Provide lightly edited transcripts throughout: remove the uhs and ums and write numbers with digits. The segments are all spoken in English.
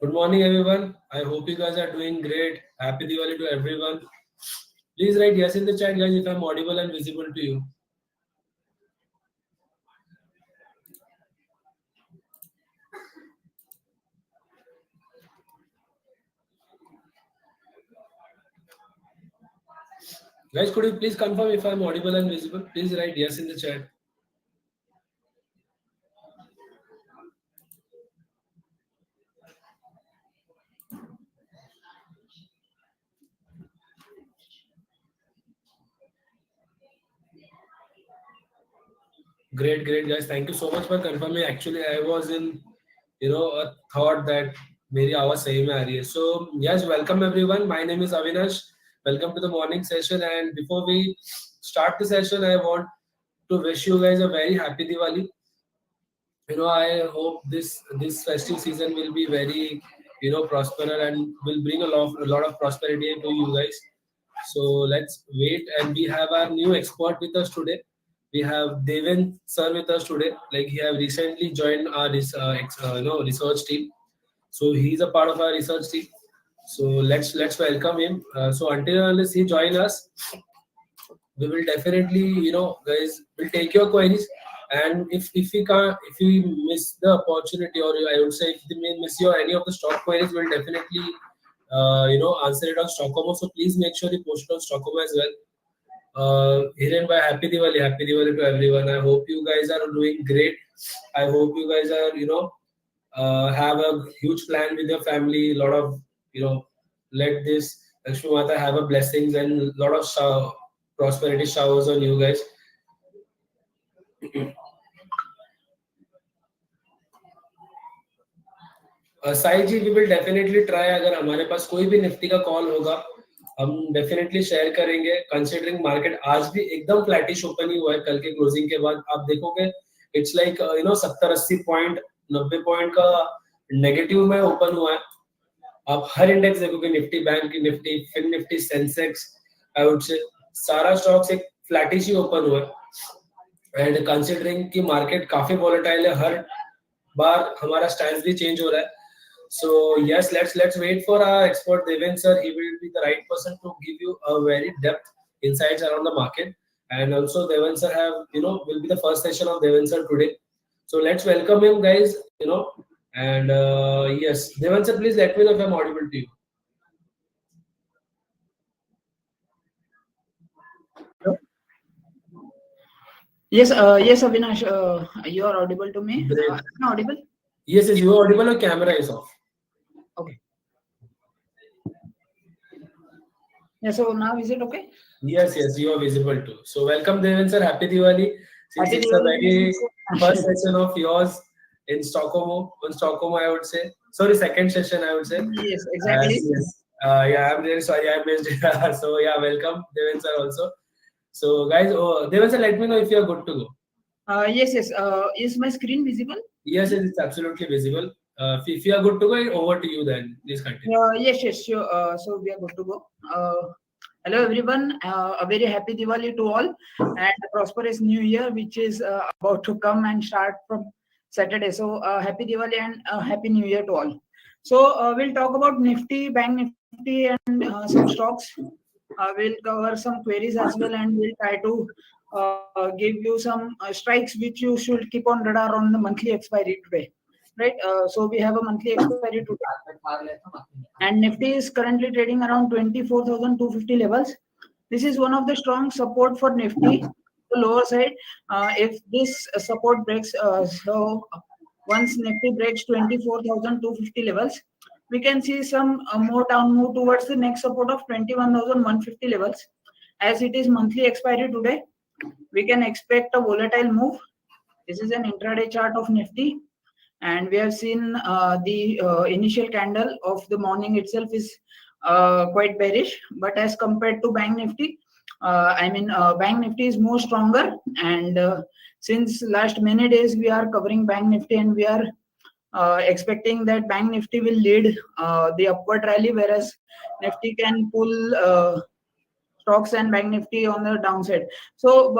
Good morning, everyone. I hope you guys are doing great. Happy Diwali to everyone. Please write yes in the chat, guys, if I'm audible and visible to you. Guys, could you please confirm if I'm audible and visible? Please write yes in the chat. Great, guys. Thank you so much for confirming. Actually, I was in, a thought that मेरी आवाज सही में आ रही है. So yes, welcome everyone. My name is Avinash. Welcome to the morning session. And before we start the session, I want to wish you guys a very happy Diwali. I hope this festive season will be very, prosperous and will bring a lot of prosperity to you guys. So let's wait, and we have our new expert with us today. We have Deven sir with us today. Like, he have recently joined our research team. So he's a part of our research team. So let's welcome him. So unless he join us, we will definitely, guys, will take your queries. And if we can't, if we miss the opportunity, or I would say if we may miss your any of the stock queries, we'll definitely answer it on Stockholm. So please make sure you post it on Stockholm as well. Hiren bhai, happy Diwali to everyone. I hope you guys are doing great. I hope you guys are, have a huge plan with your family. A lot of, let this Lakshmi Mata have a blessings and a lot of prosperity showers on you guys. Sai ji, we will definitely try. अगर हमारे पास कोई भी Nifty का call होगा, हम definitely share करेंगे. Considering market आज भी एकदम फ्लैटिश ओपन ही हुआ है. कल के क्लोजिंग के बाद आप देखोगे इट्स लाइक 70-80 पॉइंट 90 पॉइंट का नेगेटिव में ओपन हुआ है. आप हर इंडेक्स देखोगे, निफ्टी, बैंक की Nifty, fin Nifty, Sensex, I would say सारा स्टॉक्स एक फ्लैटिश ही ओपन हुआ है. एंड कंसीडरिंग कि मार्केट काफी वॉलेटाइल है, हर बार हमारा स्टैंस भी चेंज हो रहा है. So yes, let's wait for our expert Deven sir. He will be the right person to give you a very depth insights around the market. And also Deven sir will be the first session of Deven sir today. So let's welcome him, guys. And yes, Deven sir, please let me know if I'm audible to you. Yes, Avinash, you are audible to me. Am I audible? Yes, you are audible. Your camera is off. Okay. Yeah, so now is it okay? Yes, you are visible too. So welcome, Deven sir. Happy Diwali. Since Happy it's Diwali. a very first session of yours in Stockholm, I would say. Sorry, second session, I would say. Yes, exactly. Yes. Yeah, I'm really sorry I missed it. So yeah, welcome, Deven sir also. So guys, Deven sir, let me know if you are good to go. Yes. Is my screen visible? Yes, it's absolutely visible. If you are good to go, over to you then. Please continue. Yes, sure. So we are good to go. Hello everyone. A very happy Diwali to all, and a prosperous New Year, which is about to come and start from Saturday. So happy Diwali and happy New Year to all. So we'll talk about Nifty, Bank Nifty, and some stocks. We'll cover some queries as well, and we'll try to give you some strikes which you should keep on radar on the monthly expiry today. Right, so we have a monthly expiry today, and Nifty is currently trading around 24,250 levels. This is one of the strong support for Nifty. The lower side, if this support breaks, so once Nifty breaks 24,250 levels, we can see some more down move towards the next support of 21,150 levels. As it is monthly expiry today, we can expect a volatile move. This is an intraday chart of Nifty. And we have seen the initial candle of the morning itself is quite bearish, but as compared to Bank Nifty, Bank Nifty is more stronger. And since last many days we are covering Bank Nifty, and we are expecting that Bank Nifty will lead the upward rally, whereas Nifty can pull stocks and Bank Nifty on the downside. So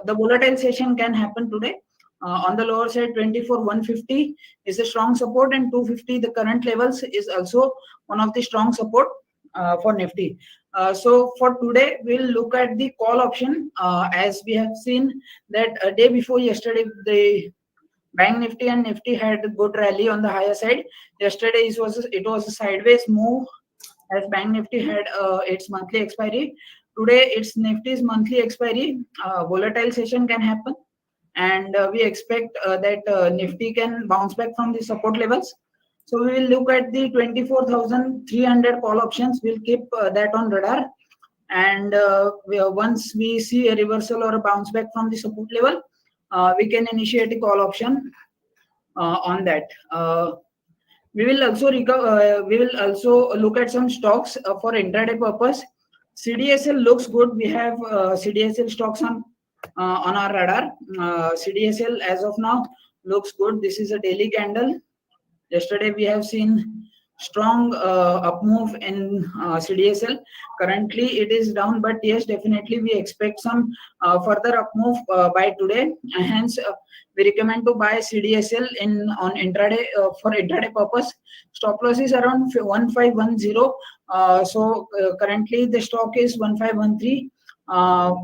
the volatile session can happen today. On the lower side, 24,150 is a strong support, and 250, the current levels, is also one of the strong support for Nifty. So for today, we'll look at the call option. As we have seen that a day before yesterday, the Bank Nifty and Nifty had a good rally on the higher side. Yesterday it was a sideways move, as Bank Nifty had its monthly expiry. Today it's Nifty's monthly expiry. Volatile session can happen, and we expect that Nifty can bounce back from the support levels. So we will look at the 24,300 call options. We'll keep that on radar, and once we see a reversal or a bounce back from the support level, we can initiate a call option on that. We will also look at some stocks for intraday purpose. CDSL looks good. We have CDSL stocks on our radar. CDSL as of now looks good. This is a daily candle. Yesterday we have seen strong up move in CDSL. Currently it is down, but yes, definitely we expect some further up move by today. Hence, we recommend to buy CDSL in on intraday for intraday purpose. Stop loss is around 1510. Currently the stock is 1513.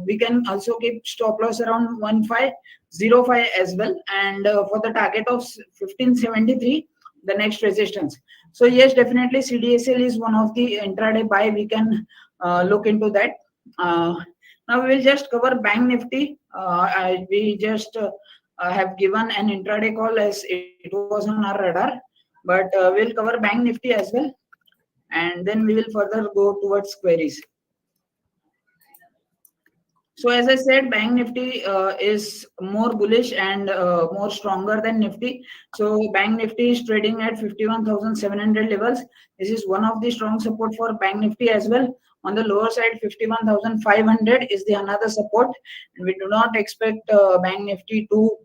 We can also keep stop loss around 1505 as well, and for the target of 1573, the next resistance. So yes, definitely CDSL is one of the intraday buy. We can look into that. Now we will just cover Bank Nifty. We just have given an intraday call as it was on our radar, but we'll cover Bank Nifty as well, and then we will further go towards queries. So as I said, Bank Nifty is more bullish and more stronger than Nifty. So Bank Nifty is trading at 51,700 levels. This is one of the strong support for Bank Nifty as well. On the lower side, 51,500 is the another support, and we do not expect Bank Nifty to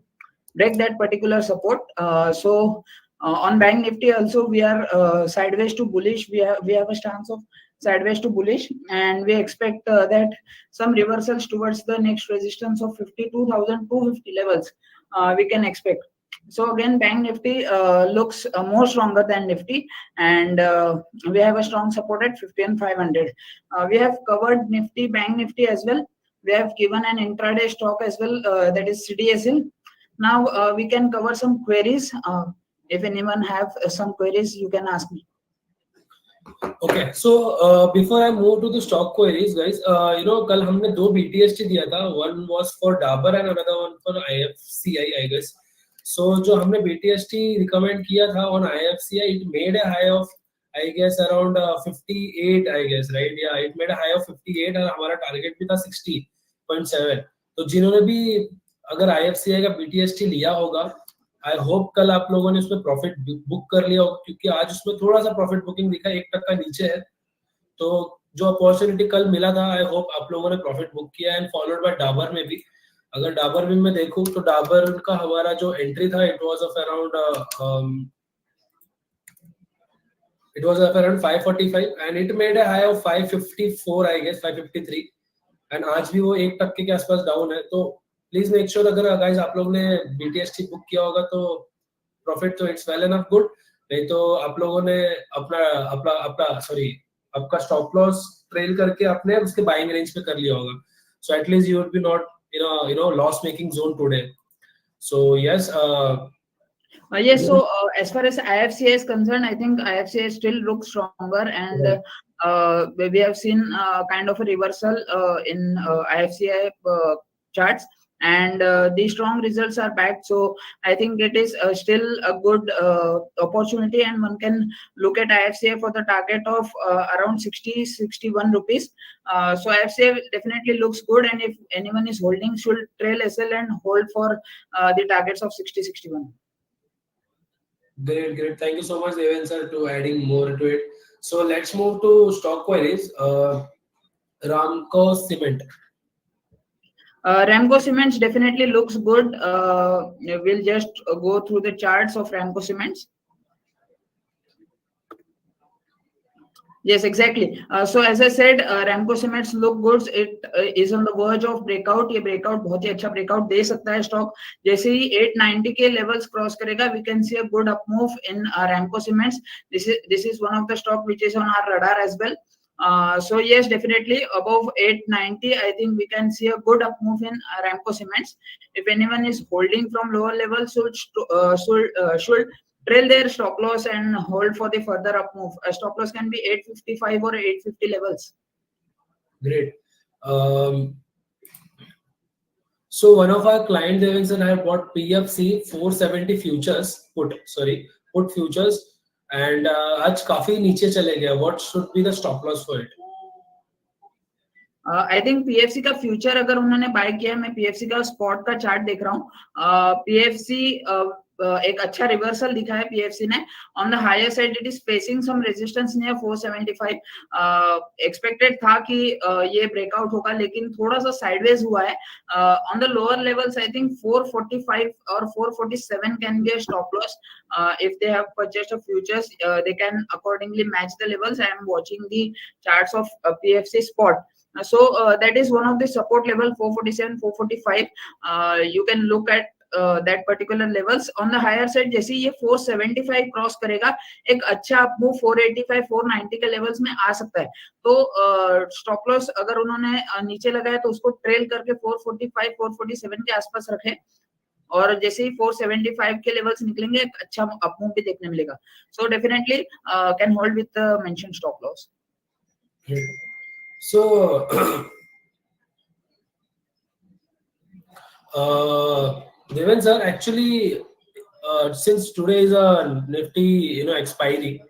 break that particular support. On Bank Nifty also, we are sideways to bullish. We have a stance of sideways to bullish, and we expect that some reversals towards the next resistance of 52,250 levels we can expect. So again, Bank Nifty looks more stronger than Nifty, and we have a strong support at 51,500. We have covered Nifty, Bank Nifty as well. We have given an intraday stock as well, that is CDSL. Now we can cover some queries. If anyone have some queries, you can ask me. Okay, so before I move to the stock queries, guys, कल हमने दो BTST दिया था. One was for Dabur and another one for IFCI, I guess. So जो हमने BTST recommend किया था on IFCI, it made a high of, I guess, around 58, I guess, right? Yeah, it made a high of 58 और हमारा target भी था 60.7. तो जिन्होंने भी अगर IFCI का BTST लिया होगा, आई होप कल आप लोगों ने उसमें प्रॉफिट बुक कर लिया, क्योंकि आज उसमें थोड़ा सा प्रॉफिट बुकिंग दिखा, 1% नीचे है. तो जो अपॉर्चुनिटी कल मिला था, आई होप आप लोगों ने प्रॉफिट बुक किया. एंड फॉलोड बाय डाबर में भी. अगर डाबर में मैं देखूं तो डाबर का हमारा जो एंट्री था, it was of around 545 and it made a high of 554, I guess 553, and आज भी वो 1% के आसपास डाउन है. तो प्लीज मेक श्योर, अगर गाइस आप लोग ने बीटीएसटी बुक किया होगा तो प्रॉफिट तो इट्स वेल एनफ गुड, नहीं तो आप लोगों ने आपका स्टॉप लॉस ट्रेल करके अपने उसके बाइंग रेंज पे कर लिया होगा. So at least you would be not loss making zone today. So yes. Yes, so as far as IFCI is concerned, I think IFCI still looks stronger, and we have seen kind of a reversal in IFCI charts, and the strong results are back. So I think it is still a good opportunity, and one can look at IFCI for the target of around 60-61 rupees. So IFCI definitely looks good, and if anyone is holding, should trail SL and hold for the targets of 60-61. Great. Thank you so much, Deven sir, to adding more to it. So let's move to stock queries. Ramco Cement. Ramco Cements definitely looks good. We'll just go through the charts of Ramco Cements. Yes, exactly. So as I said, Ramco Cements look good. It is on the verge of breakout. ये breakout बहुत ही अच्छा breakout दे सकता है stock. जैसे ही 890 के levels cross करेगा, we can see a good up move in Ramco Cements. This is one of the stock which is on our radar as well. So yes, definitely above 890, I think we can see a good up move in Ramco Cements. If anyone is holding from lower levels, should trail their stop loss and hold for the further up move. A stop loss can be 855 or 850 levels. Great. Um, so one of our client Devins and I bought PFC 470 futures put futures and आज काफी नीचे चले गया. What should be the stop loss for it? I think PFC का future अगर उन्होंने bye किया है, मैं पीएफसी का स्पॉट का चार्ट देख रहा हूँ. पीएफसी एक अच्छा रिवर्सल दिखा है पीएफसी ने. On the higher side it is facing some resistance near 475. Expected था कि ये ब्रेकआउट होगा, लेकिन थोड़ा सा साइडवेज हुआ है. On the lower levels I think 445 और 447 can be a stop loss. if they have purchased a futures, they can accordingly match the levels. I am watching the charts of pfc spot. So that is one of the support level 447 445. You can look at that particular levels. On the higher side जैसे ये 475 cross करेगा, एक अच्छा up move 485 490 के levels में आ सकता है. तो स्टॉप लॉस अगर उन्होंने नीचे लगाया तो उसको ट्रेल करके 445 447 के आसपास रखें, और जैसे ही 475 के लेवल्स निकलेंगे एक अच्छा अप मूव भी देखने मिलेगा. So definitely can hold with the mention stop loss. So, Devan sir, actually, since today is a nifty, expiry,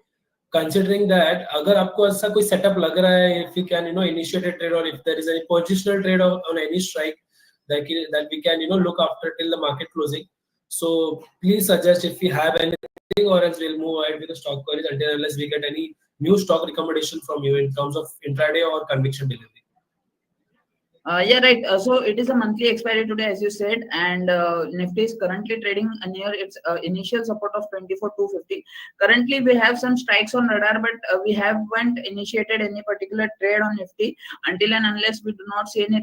considering that, अगर आपको ऐसा कोई setup लग रहा है, if you can, initiate a trade, or if there is any positional trade on any strike that we can, look after till the market closing. So please suggest if we have anything, or else we'll move ahead with the stock queries until unless we get any new stock recommendation from you in terms of intraday or conviction delivery. Yeah, right. So it is a monthly expiry today, as you said, and Nifty is currently trading near its initial support of 24,250. Currently, we have some strikes on radar, but we haven't initiated any particular trade on Nifty until and unless we do not see any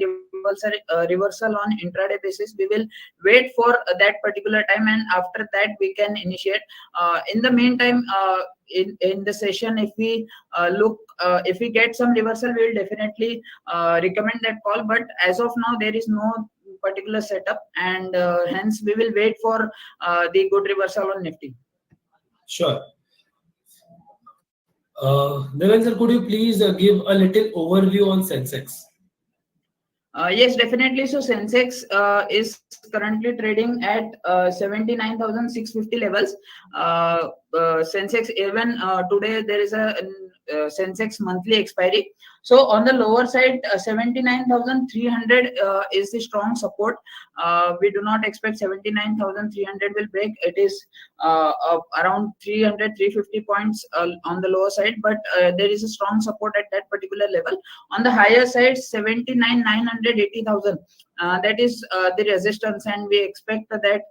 reversal on intraday basis. We will wait for that particular time, and after that we can initiate. In the meantime, in the session, if we if we get some reversal, we will definitely recommend that call. But as of now, there is no particular setup, and hence we will wait for the good reversal on Nifty. Sure. Devan sir, could you please give a little overview on Sensex? Yes, definitely. So Sensex is currently trading at 79,650 levels. Sensex, even today there is a Sensex monthly expiry. So on the lower side, 79,300 is the strong support. We do not expect 79,300 will break. It is around 300 350 points on the lower side, but there is a strong support at that particular level. On the higher side, 79,980,000. That is the resistance, and we expect that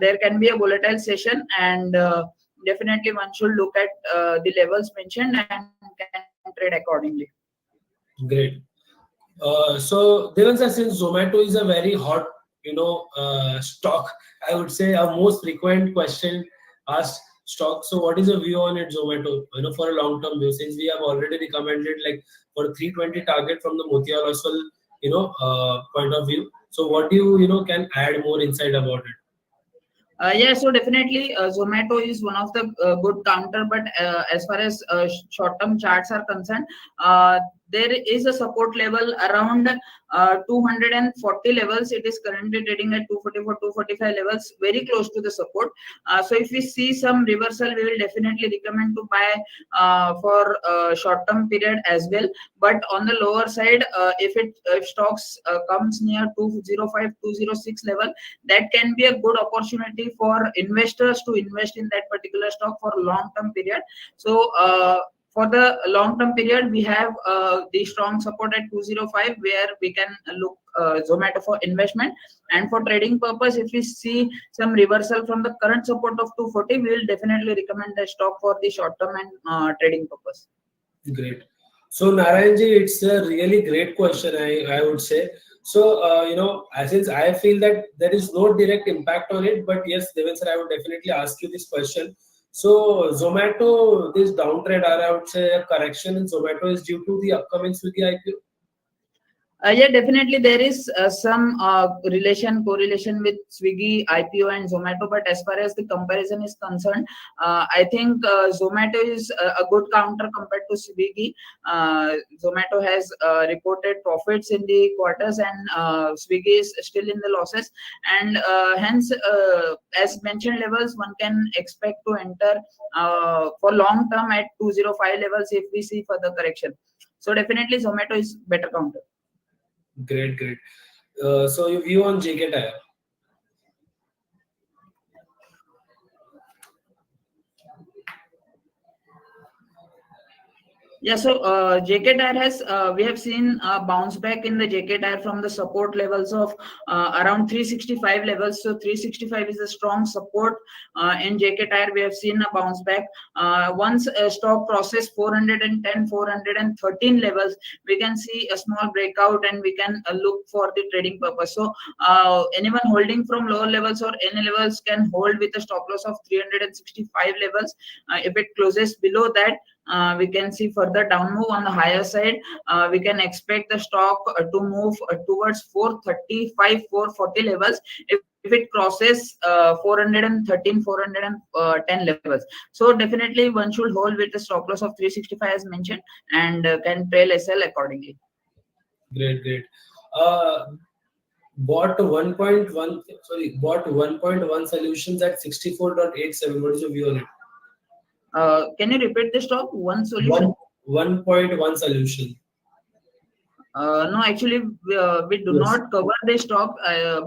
there can be a volatile session, and definitely one should look at the levels mentioned and can trade accordingly. Great. So Devan sir, since Zomato is a very hot, stock, I would say our most frequent question asked stock. So what is your view on it, Zomato? For a long-term view, since we have already recommended like for 320 target from the Motilal Oswal, point of view. So what do you can add more insight about it? Yeah, so definitely Zomato is one of the good counter, but as far as short-term charts are concerned, there is a support level around 240 levels. It is currently trading at 244 245 levels, very close to the support. So if we see some reversal, we will definitely recommend to buy for short-term period as well. But on the lower side, if stocks comes near 205 206 level, that can be a good opportunity for investors to invest in that particular stock for long-term period. So for the long-term period, we have the strong support at 205, where we can look Zomato for investment. And for trading purpose, if we see some reversal from the current support of 240, we will definitely recommend the stock for the short-term and trading purpose. Great. So Narayanji, it's a really great question. I would say. So since I feel that there is no direct impact on it, but yes, Deven sir, I would definitely ask you this question. So Zomato, this downtrend, or I would say a correction in Zomato, is due to the upcoming Swiggy IPO. Yeah, definitely there is some correlation with Swiggy, IPO, and Zomato. But as far as the comparison is concerned, I think Zomato is a good counter compared to Swiggy. Zomato has reported profits in the quarters, and Swiggy is still in the losses. And hence, as mentioned levels, one can expect to enter for long term at 205 levels if we see further correction. So definitely, Zomato is better counter. Great, great. So your view on JK Tire? Yeah, so JK Tire has we have seen a bounce back in the JK Tire from the support levels of around 365 levels. So 365 is a strong support in JK Tire. We have seen a bounce back. Once stock crosses 410, 413 levels, we can see a small breakout and we can look for the trading purpose. So anyone holding from lower levels or any levels can hold with a stop loss of 365 levels. If it closes below that, we can see further down move on the higher side. We can expect the stock to move towards 435, 440 levels if it crosses 413, 410 levels. So definitely one should hold with a stop loss of 365 as mentioned, and can trail SL accordingly. Great, great. Uh, bought 1.1, sorry, bought 1.1 solutions at 64.87. What is your view on it? Can you repeat the stock? One solution? One 1.1 solution. No, actually, we do Yes. not cover the stock,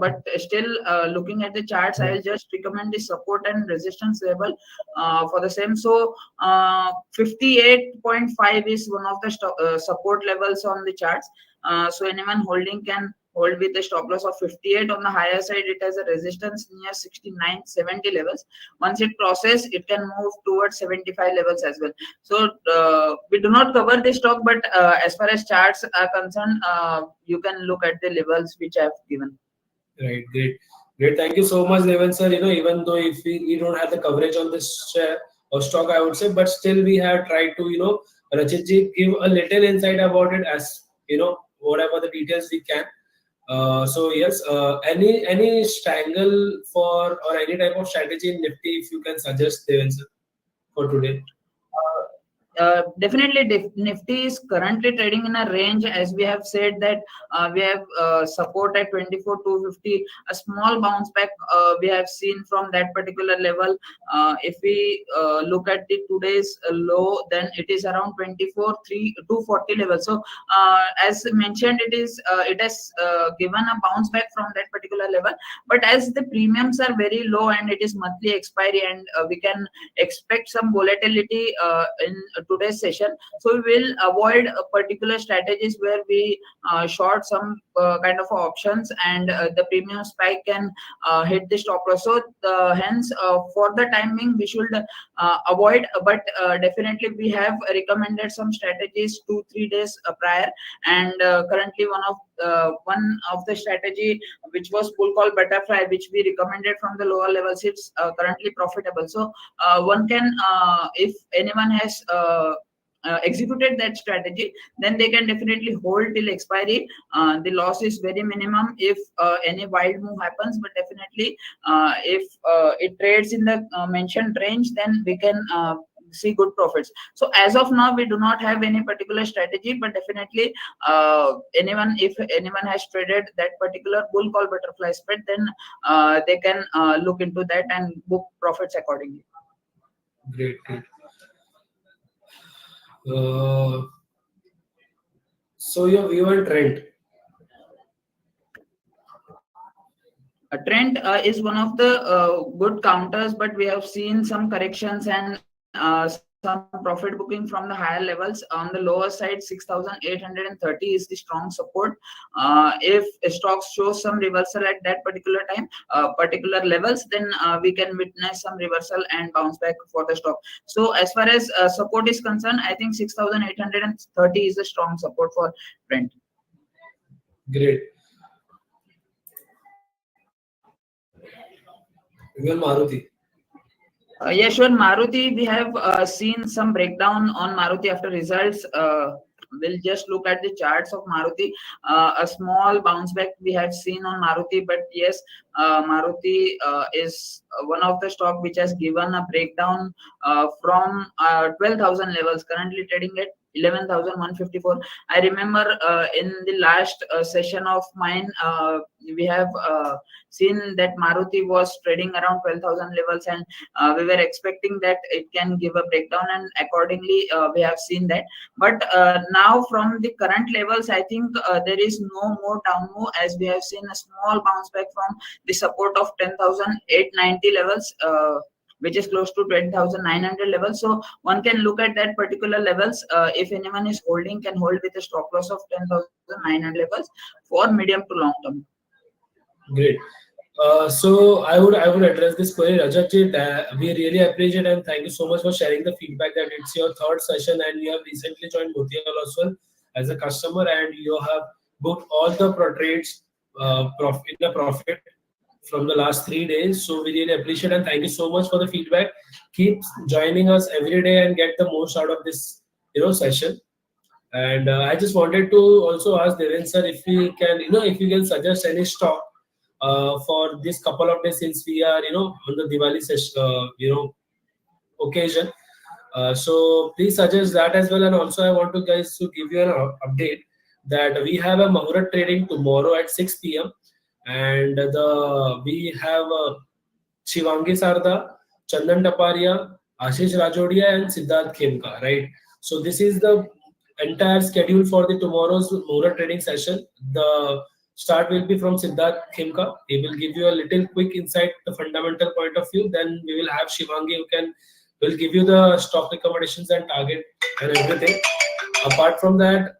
but still looking at the charts, I will just recommend the support and resistance level for the same. So, 58.5 is one of the support levels on the charts. So, anyone holding can hold with a stop loss of 58. On the higher side, it has a resistance near 69, 70 levels. Once it crosses, it can move towards 75 levels as well. So we do not cover the stock, but as far as charts are concerned, you can look at the levels which I have given. Right, great. Great. Thank you so much, Devan sir. Even though if we don't have the coverage on this share or stock, I would say, but still we have tried to, Rachit ji, give a little insight about it as, whatever the details we can. So yes, any strangle for or any type of strategy in Nifty, if you can suggest, Devan sir, for today. Definitely, Nifty is currently trading in a range, as we have said that we have support at 24,250. A small bounce back we have seen from that particular level. If we look at the today's low, then it is around 24,240 level. So as mentioned, it has given a bounce back from that particular level. But as the premiums are very low and it is monthly expiry, and we can expect some volatility in today's session, so we will avoid particular strategies where we short some kind of options, and the premium spike can hit the stop loss. So hence for the timing we should avoid, but definitely we have recommended some strategies 2-3 days prior, and currently one of the strategy which was pull call butterfly, which we recommended from the lower levels, it's currently profitable. So one can if anyone has executed that strategy, then they can definitely hold till expiry. The loss is very minimum if any wild move happens, but definitely if it trades in the mentioned range, then we can see good profits. So as of now we do not have any particular strategy, but definitely if anyone has traded that particular bull call butterfly spread, then they can look into that and book profits accordingly. Great, great. Uh, so your view on trend. Trend is one of the good counters, but we have seen some corrections and some some profit booking from the higher levels. On the lower side, 6,830 is the strong support. If stocks show some reversal at that particular time, particular levels, then we can witness some reversal and bounce back for the stock. So as far as support is concerned, I think 6,830 is a strong support for Brent. Great. Even Maruti. Yeah, sure. Maruti, we have seen some breakdown on Maruti after results. We'll just look at the charts of Maruti. A small bounce back we have seen on Maruti, but yes, Maruti is one of the stock which has given a breakdown from 12,000 levels, currently trading at 11,154. I remember in the last session of mine, we have seen that Maruti was trading around 12,000 levels, and we were expecting that it can give a breakdown, and accordingly we have seen that. But now from the current levels, I think there is no more down move, as we have seen a small bounce back from the support of 10,890 levels, which is close to 20,900 levels. So one can look at that particular levels. If anyone is holding, can hold with a stop loss of 10,900 levels for medium to long term. Great. So I would address this query, Rajat ji. We really appreciate and thank you so much for sharing the feedback that it's your third session and you have recently joined Motilal Oswal as a customer and you have booked all the trades in a profit from the last 3 days. So we really appreciate and thank you so much for the feedback. Keep joining us every day and get the most out of this session. And I just wanted to also ask Deven sir if we can, if you can suggest any stock for this couple of days since we are, on the Diwali session, occasion. So please suggest that as well. And also I want to guys to give you an update that we have a Mahurat trading tomorrow at 6 p.m. and we have Shivangi Sarda, Chandan Taparia, Ashish Rajodia, and Siddharth Khemka, right? So this is the entire schedule for the tomorrow's Mura trading session. The start will be from Siddharth Khemka. He will give you a little quick insight, the fundamental point of view. Then we will have Shivangi who will give you the stock recommendations and target and everything. Apart from that,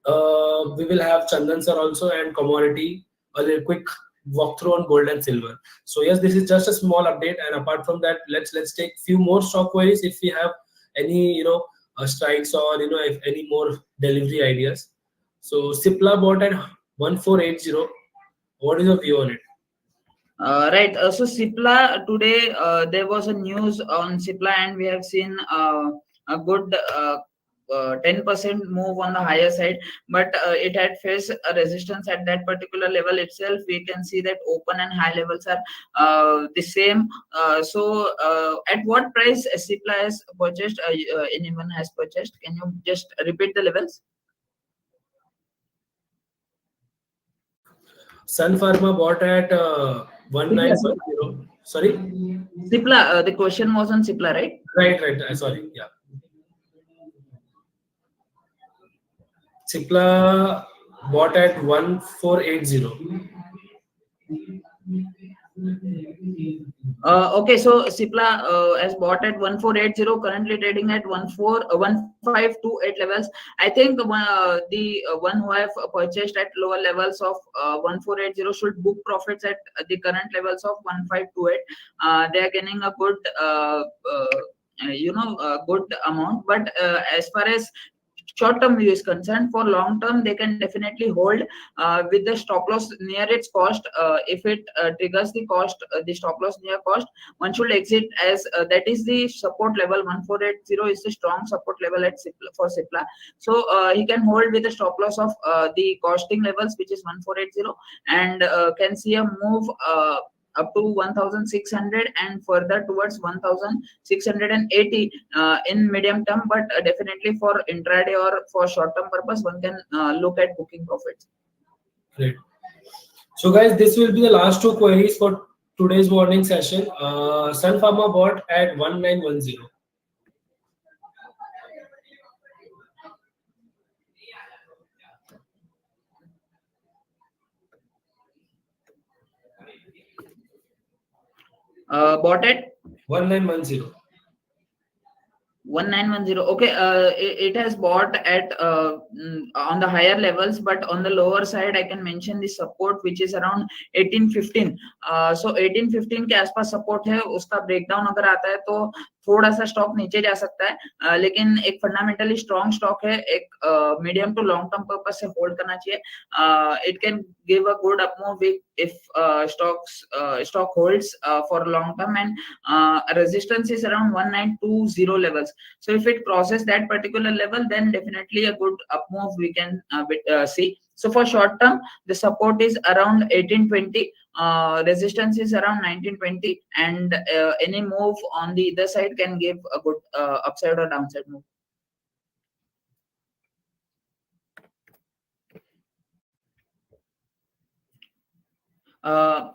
we will have Chandan sir also and commodity, a little quick walkthrough on gold and silver. So yes, this is just a small update. And apart from that, let's take few more stock queries if we have any strikes or if any more delivery ideas. So Sipla bought at 1480. What is your view on it? Right. So Sipla today, there was a news on Sipla, and we have seen a good 10% move on the higher side, but it had faced a resistance at that particular level itself. We can see that open and high levels are the same. At what price Sipla has purchased? Anyone has purchased? Can you just repeat the levels? Sun Pharma bought at Sipla, 1910. Sorry? Sipla. The question was on Sipla, right? Right. Sorry. Yeah. Cipla bought at 1480. Okay, so Sipla has bought at 1480, currently trading at 1528 levels. I think the one who have purchased at lower levels of 1480 should book profits at the current levels of 1528. They are getting a good good amount, but as far as short term view is concerned, for long term they can definitely hold with the stop loss near its cost. If it triggers the cost, the stop loss near cost, one should exit, as that is the support level. 1480 is the strong support level at Sipla, for Sipla. So he can hold with a stop loss of the costing levels, which is 1480, and can see a move up to 1600 and further towards 1680 in medium term, but definitely for intraday or for short term purpose, one can look at booking profits. Great. So guys, this will be the last two queries for today's morning session. Sun Pharma bought at 1910. Bought at 1910. 1910. Okay, it has bought at on the higher levels, but on the lower side, I can mention the support which is around 1815. So 1815 के आसपास support है, उसका breakdown अगर आता है तो थोड़ा सा स्टॉक नीचे जा सकता है, लेकिन एक फंडामेंटली स्ट्रॉन्ग स्टॉक है, एक medium to long term purpose से होल्ड करना चाहिए. It can give a good up move if stock holds for long term, and resistance is around 1920 levels. So if it crosses that particular level, then definitely a good up move we can see. So for short term, the support is around 1820, resistance is around 1920, and any move on the either side can give a good upside or downside move.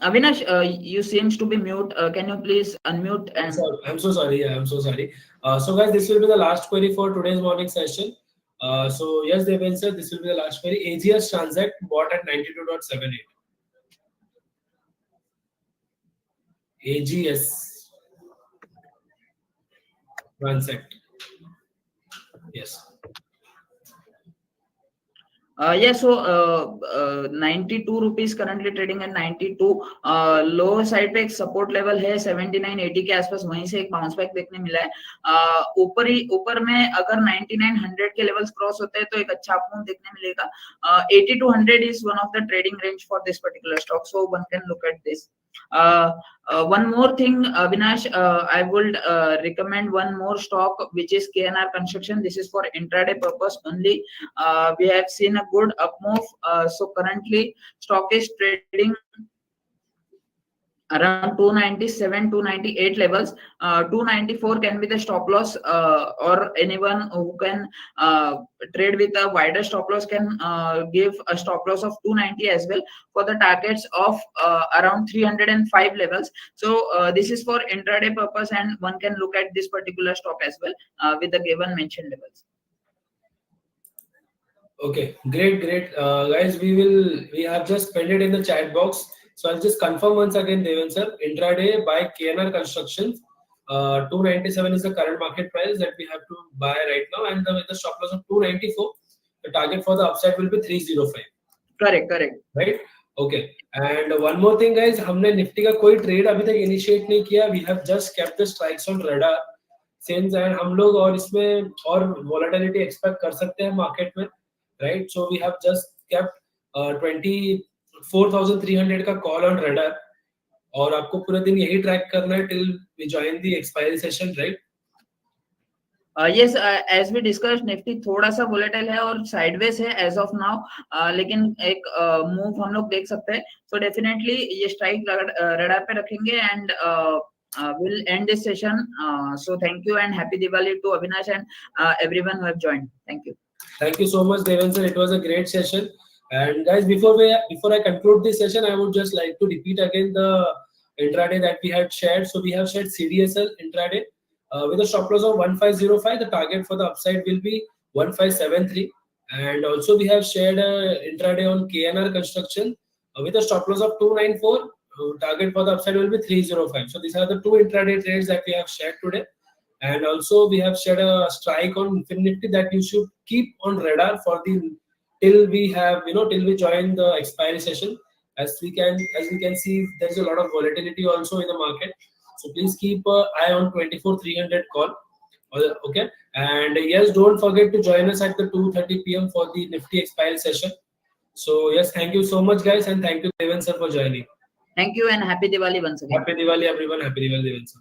Avinash, you seems to be mute. Can you please unmute? And I'm so sorry. Yeah, I'm so sorry. So guys, this will be the last query for today's morning session. So yes, they've answered. This will be the last query. AGS Transact bought at 92.78. AGS Transact. Yes. Yeah, so 92 rupees currently trading at 92. Lower side पे एक support level है 7980 के आसपास, वहीं से एक bounce back देखने मिला है. ऊपर में अगर 9900 के लेवल्स क्रॉस होते हैं तो एक अच्छा मूव देखने मिलेगा. 80 to 100 is one of the trading range for this particular stock, so one can look at this. One more thing, Avinash, I would recommend one more stock, which is KNR Construction. This is for intraday purpose only. We have seen a good up move. So currently stock is trading around 297, 298 levels. 294 can be the stop loss, or anyone who can trade with a wider stop loss can give a stop loss of 290 as well for the targets of around 305 levels. So this is for intraday purpose, and one can look at this particular stock as well with the given mentioned levels. Okay, great, guys. We have just pinned it in the chat box. So I'll just confirm once again, Devan sir. Intraday by KNR Construction, 297 is the current market price that we have to buy right now, and with the stop loss of 294, the target for the upside will be 305. Correct. Right? Okay. And one more thing, guys, हमने Nifty का कोई trade अभी तक initiate नहीं किया. We have just kept the strikes on radar since, and हम लोग और इसमें और volatility expect कर सकते हैं मार्केट में. Right, so we have just kept 24,300 का call on radar, और आपको पूरे दिन यही ट्रैक करना है till we join the expiry session, right? Yes, as we discussed, Nifty थोड़ा सा वोलेटाइल है और साइडवेज है एज ऑफ नाउ, लेकिन एक मूव हम लोग देख सकते हैं. सो डेफिनेटली ये स्ट्राइक रडार पे रखेंगे, and we'll end this session. So thank you and happy Diwali to Avinash and everyone who have joined. Thank you. Thank you so much, Devan sir. It was a great session. And guys, before I conclude this session, I would just like to repeat again the intraday that we had shared. So we have shared CDSL intraday with a stop loss of 1505. The target for the upside will be 1573. And also we have shared intraday on KNR Construction with a stop loss of 294. Target for the upside will be 305. So these are the two intraday trades that we have shared today. And also we have shared a strike on Nifty that you should keep on radar for the till we join the expiry session. As we can see, there's a lot of volatility also in the market. So please keep an eye on 24,300 call. Okay. And yes, don't forget to join us at the 2:30 p.m. for the Nifty expiry session. So yes, thank you so much, guys, and thank you, Devan sir, for joining. Thank you and happy Diwali once again. Happy Diwali, everyone. Happy Diwali, Devan sir.